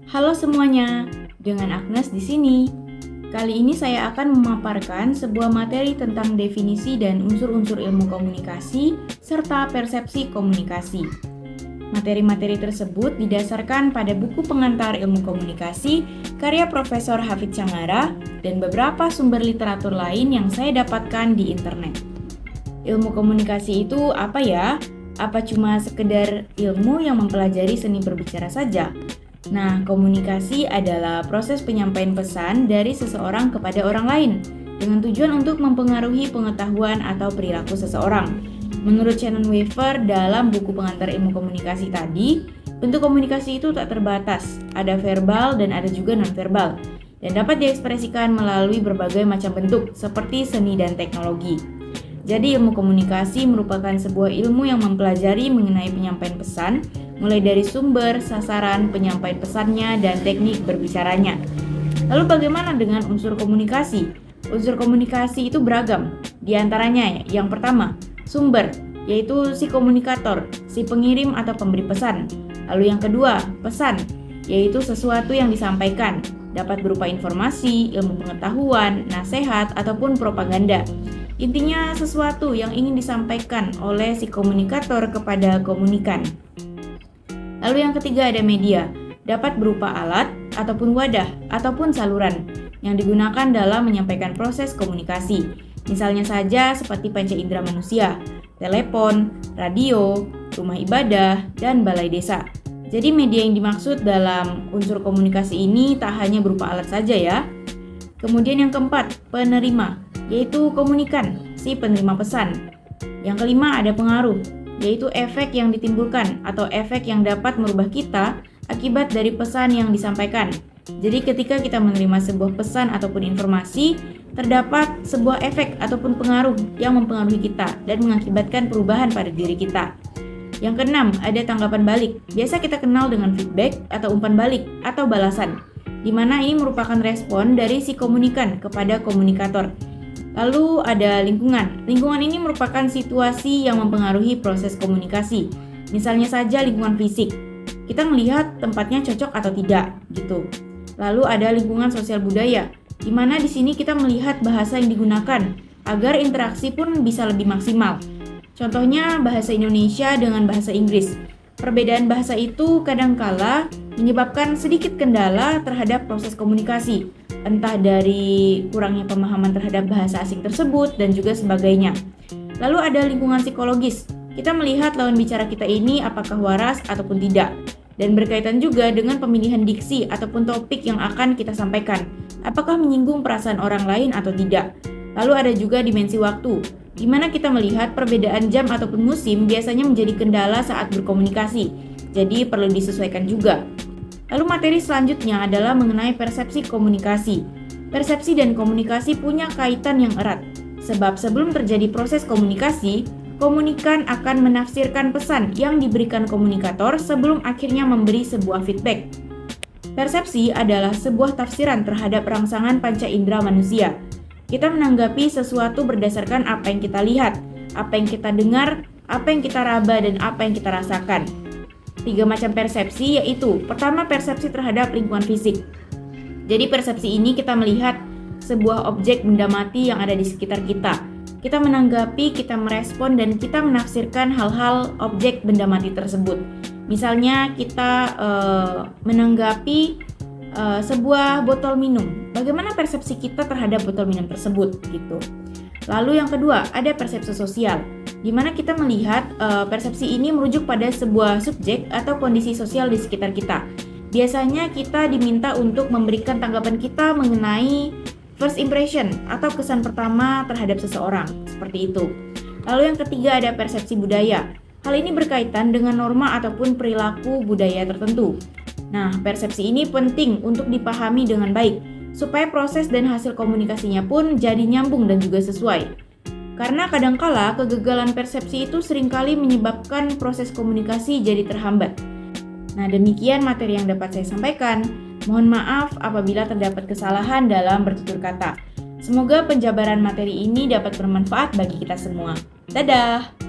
Halo semuanya, dengan Agnes di sini. Kali ini saya akan memaparkan sebuah materi tentang definisi dan unsur-unsur ilmu komunikasi serta persepsi komunikasi. Materi-materi tersebut didasarkan pada buku pengantar ilmu komunikasi karya Profesor Hafidz Canggara dan beberapa sumber literatur lain yang saya dapatkan di internet. Ilmu komunikasi itu apa ya? Apa cuma sekedar ilmu yang mempelajari seni berbicara saja? Nah, komunikasi adalah proses penyampaian pesan dari seseorang kepada orang lain dengan tujuan untuk mempengaruhi pengetahuan atau perilaku seseorang. Menurut Shannon Weaver dalam buku pengantar ilmu komunikasi tadi, bentuk komunikasi itu tak terbatas, ada verbal dan ada juga non-verbal, dan dapat diekspresikan melalui berbagai macam bentuk seperti seni dan teknologi. Jadi ilmu komunikasi merupakan sebuah ilmu yang mempelajari mengenai penyampaian pesan, mulai dari sumber, sasaran, penyampaian pesannya, dan teknik berbicaranya. Lalu bagaimana dengan unsur komunikasi? Unsur komunikasi itu beragam. Di antaranya yang pertama, sumber, yaitu si komunikator, si pengirim atau pemberi pesan. Lalu yang kedua, pesan, yaitu sesuatu yang disampaikan, dapat berupa informasi, ilmu pengetahuan, nasihat, ataupun propaganda. Intinya sesuatu yang ingin disampaikan oleh si komunikator kepada komunikan. Lalu yang ketiga ada media, dapat berupa alat, ataupun wadah, ataupun saluran yang digunakan dalam menyampaikan proses komunikasi. Misalnya saja seperti panca indera manusia, telepon, radio, rumah ibadah, dan balai desa. Jadi media yang dimaksud dalam unsur komunikasi ini tak hanya berupa alat saja ya. Kemudian yang keempat, penerima, yaitu komunikan, si penerima pesan. Yang kelima ada pengaruh, yaitu efek yang ditimbulkan atau efek yang dapat merubah kita akibat dari pesan yang disampaikan. Jadi ketika kita menerima sebuah pesan ataupun informasi, terdapat sebuah efek ataupun pengaruh yang mempengaruhi kita dan mengakibatkan perubahan pada diri kita. Yang keenam, ada tanggapan balik. Biasa kita kenal dengan feedback atau umpan balik atau balasan, di mana ini merupakan respon dari si komunikan kepada komunikator. Lalu ada lingkungan. Lingkungan ini merupakan situasi yang mempengaruhi proses komunikasi. Misalnya saja lingkungan fisik. Kita melihat tempatnya cocok atau tidak, gitu. Lalu ada lingkungan sosial budaya, di mana di sini kita melihat bahasa yang digunakan agar interaksi pun bisa lebih maksimal. Contohnya bahasa Indonesia dengan bahasa Inggris. Perbedaan bahasa itu kadangkala menyebabkan sedikit kendala terhadap proses komunikasi, entah dari kurangnya pemahaman terhadap bahasa asing tersebut dan juga sebagainya. Lalu ada lingkungan psikologis. Kita melihat lawan bicara kita ini apakah waras ataupun tidak, dan berkaitan juga dengan pemilihan diksi ataupun topik yang akan kita sampaikan, apakah menyinggung perasaan orang lain atau tidak. Lalu ada juga dimensi waktu, di mana kita melihat perbedaan jam ataupun musim biasanya menjadi kendala saat berkomunikasi, jadi perlu disesuaikan juga. Lalu materi selanjutnya adalah mengenai persepsi komunikasi. Persepsi dan komunikasi punya kaitan yang erat, sebab sebelum terjadi proses komunikasi, komunikan akan menafsirkan pesan yang diberikan komunikator sebelum akhirnya memberi sebuah feedback. Persepsi adalah sebuah tafsiran terhadap rangsangan panca indera manusia. Kita menanggapi sesuatu berdasarkan apa yang kita lihat, apa yang kita dengar, apa yang kita raba, dan apa yang kita rasakan. 3 macam persepsi yaitu, pertama persepsi terhadap lingkungan fisik. Jadi persepsi ini kita melihat sebuah objek benda mati yang ada di sekitar kita. Kita menanggapi, kita merespon, dan kita menafsirkan hal-hal objek benda mati tersebut. Misalnya kita menanggapi sebuah botol minum. Bagaimana persepsi kita terhadap botol minum tersebut gitu. Lalu yang kedua, ada persepsi sosial, di mana kita melihat persepsi ini merujuk pada sebuah subjek atau kondisi sosial di sekitar kita. Biasanya kita diminta untuk memberikan tanggapan kita mengenai first impression atau kesan pertama terhadap seseorang, seperti itu. Lalu yang ketiga ada persepsi budaya. Hal ini berkaitan dengan norma ataupun perilaku budaya tertentu. Nah, persepsi ini penting untuk dipahami dengan baik, supaya proses dan hasil komunikasinya pun jadi nyambung dan juga sesuai. Karena kadangkala kegagalan persepsi itu seringkali menyebabkan proses komunikasi jadi terhambat. Nah, demikian materi yang dapat saya sampaikan. Mohon maaf apabila terdapat kesalahan dalam bertutur kata. Semoga penjabaran materi ini dapat bermanfaat bagi kita semua. Dadah!